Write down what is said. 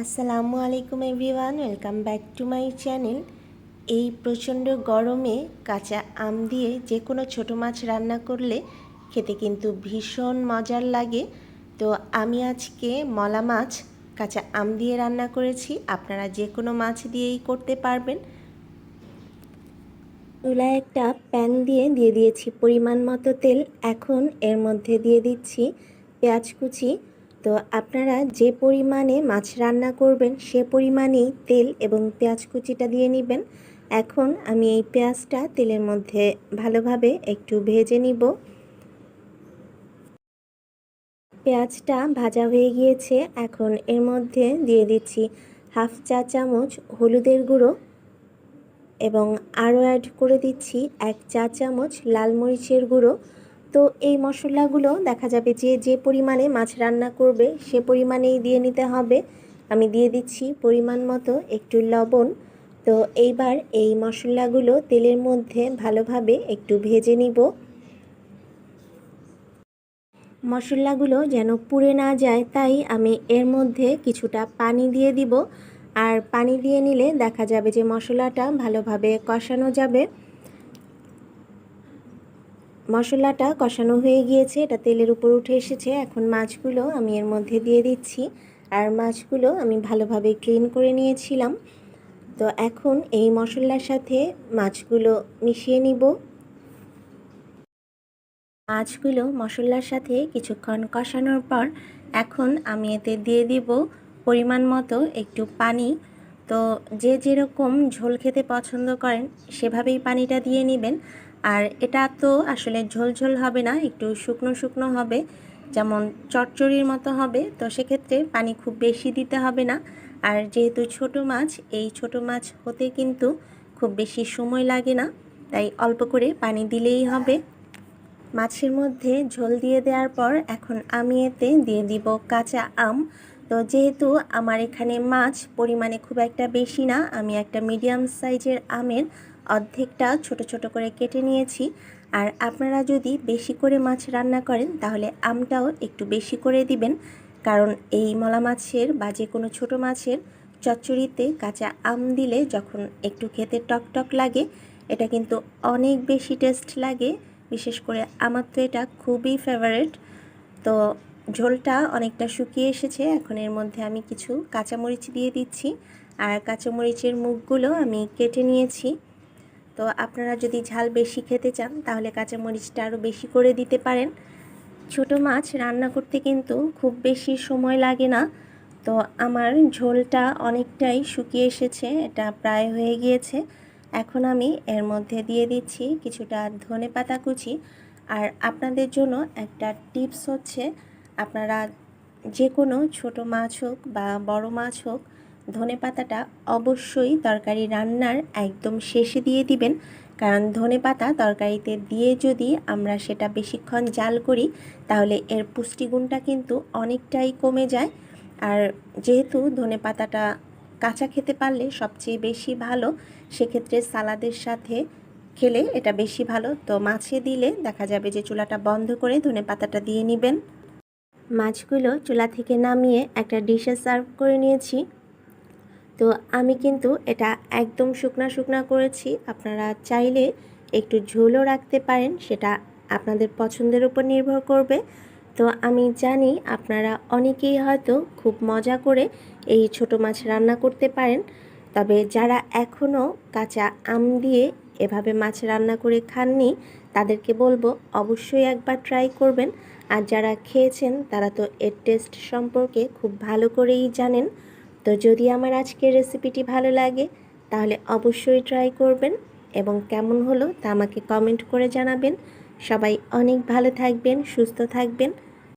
আসসালামু আলাইকুম everyone, welcome back to my channel. এই প্রচণ্ড গরমে কাঁচা আম দিয়ে যে কোনো ছোটো মাছ রান্না করলে খেতে কিন্তু ভীষণ মজার লাগে। তো আমি আজকে মলা মাছ কাঁচা আম দিয়ে রান্না করেছি। আপনারা যে কোনো মাছ দিয়েই করতে পারবেন। চুলায় একটা প্যান দিয়ে দিয়েছি পরিমাণ মতো তেল। এখন এর মধ্যে দিয়ে দিচ্ছি পেঁয়াজ কুচি। তো আপনারা যে পরিমাণে মাছ রান্না করবেন সে পরিমাণেই তেল এবং পেঁয়াজ কুচিটা দিয়ে নেবেন। এখন আমি এই পেঁয়াজটা তেলের মধ্যে ভালোভাবে একটু ভেজে নিব। পেঁয়াজটা ভাজা হয়ে গিয়েছে। এখন এর মধ্যে দিয়ে দিচ্ছি হাফ চা চামচ হলুদের গুঁড়ো এবং আরও অ্যাড করে দিচ্ছি 1 চা চামচ লাল মরিচের গুঁড়ো। তো এই মশলাগুলো দেখা যাবে যে পরিমাণে মাছ রান্না করবে সে পরিমাণেই দিয়ে নিতে হবে। আমি দিয়ে দিচ্ছি পরিমাণ মতো একটু লবণ। তো এইবার এই মশলাগুলো তেলের মধ্যে ভালোভাবে একটু ভেজে নিব। মশলাগুলো যেন পুড়ে না যায় তাই আমি এর মধ্যে কিছুটা পানি দিয়ে দিব। আর পানি দিয়ে নিলে দেখা যাবে যে মশলাটা ভালোভাবে কষানো যাবে। মশলাটা কষানো হয়ে গিয়েছে, এটা তেলের উপর উঠে এসেছে। এখন মাছগুলো আমি এর মধ্যে দিয়ে দিচ্ছি। আর মাছগুলো আমি ভালোভাবে ক্লিন করে নিয়েছিলাম। তো এখন এই মশলার সাথে মাছগুলো মিশিয়ে নিব। মাছগুলো মশলার সাথে কিছুক্ষণ কষানোর পর এখন আমি এতে দিয়ে দিব পরিমাণ মতো একটু পানি। তো যে যেরকম ঝোল খেতে পছন্দ করেন সেভাবেই পানিটা দিয়ে নেবেন। আর এটা তো আসলে ঝোল ঝোল হবে না, একটু শুকনো শুকনো হবে, যেমন চচ্চড়ির মতো হবে। তো সেক্ষেত্রে পানি খুব বেশি দিতে হবে না। আর যেহেতু ছোট মাছ, এই ছোট মাছ হতে কিন্তু খুব বেশি সময় লাগে না, তাই অল্প করে পানি দিলেই হবে। মাছের মধ্যে ঝোল দিয়ে দেওয়ার পর এখন আমি এতে দিয়ে দিব কাঁচা আম। তো যেহেতু আমার এখানে মাছ পরিমাণে খুব একটা বেশি না, আমি একটা মিডিয়াম সাইজের আমের অর্ধেকটা ছোট ছোট করে কেটে নিয়েছি। আর আপনারা যদি বেশি করে মাছ রান্না করেন তাহলে আমটাও একটু বেশি করে দিবেন, কারণ এই মলা মাছের বা যে কোনো ছোটো মাছের চচ্চড়িতে কাঁচা আম দিলে যখন একটু খেতে টক টক লাগে, এটা কিন্তু অনেক বেশি টেস্ট লাগে। বিশেষ করে আমার তো এটা খুবই ফেভারিট। তো ঝোলটা অনেকটা শুকিয়ে এসেছে। এখন এর মধ্যে আমি কিছু কাঁচামরিচ দিয়ে দিচ্ছি। আর কাঁচামরিচের মুখগুলো আমি কেটে নিয়েছি। তো আপনারা যদি ঝাল বেশি খেতে চান তাহলে কাঁচামরিচটা আরও বেশি করে দিতে পারেন। ছোট মাছ রান্না করতে কিন্তু খুব বেশি সময় লাগে না। তো আমার ঝোলটা অনেকটাই শুকিয়ে এসেছে, এটা প্রায় হয়ে গিয়েছে। এখন আমি এর মধ্যে দিয়ে দিচ্ছি কিছুটা ধনেপাতা কুচি। আর আপনাদের জন্য একটা টিপস হচ্ছে, আপনারা যে কোনো ছোটো মাছ হোক বা বড় মাছ হোক, ধনেপাতাটা অবশ্যই তরকারি রান্নার একদম শেষে দিয়ে দিবেন। কারণ ধনেপাতা তরকারিতে দিয়ে যদি আমরা সেটা বেশিক্ষণ জাল করি তাহলে এর পুষ্টিগুণটা কিন্তু অনেকটাই কমে যায়। আর যেহেতু ধনেপাতাটা কাঁচা খেতে পারলে সবচেয়ে বেশি ভালো, সেক্ষেত্রে সালাদের সাথে খেলে এটা বেশি ভালো। তো মাছে দিলে দেখা যাবে যে চুলাটা বন্ধ করে ধনেপাতাটা দিয়ে নেবেন। মাছগুলো চুলা থেকে নামিয়ে একটা ডিশে সার্ভ করে নিয়েছি। তো আমি কিন্তু এটা একদম শুকনা শুকনা করেছি। আপনারা চাইলে একটু ঝোলও রাখতে পারেন, সেটা আপনাদের পছন্দের উপর নির্ভর করবে। তো আমি জানি আপনারা অনেকেই হয়তো খুব মজা করে এই ছোট মাছ রান্না করতে পারেন, তবে যারা এখনও কাঁচা আম দিয়ে এভাবে মাছ রান্না করে খাননি তাদেরকে বলবো অবশ্যই একবার ট্রাই করবেন। আর যারা খেয়েছেন তারা তো এর টেস্ট সম্পর্কে খুব ভালো করেই জানেন। তো যদি আমার আজকের রেসিপিটি ভালো লাগে তাহলে অবশ্যই ট্রাই করবেন এবং কেমন হলো তা আমাকে কমেন্ট করে জানাবেন। সবাই অনেক ভালো থাকবেন, সুস্থ থাকবেন।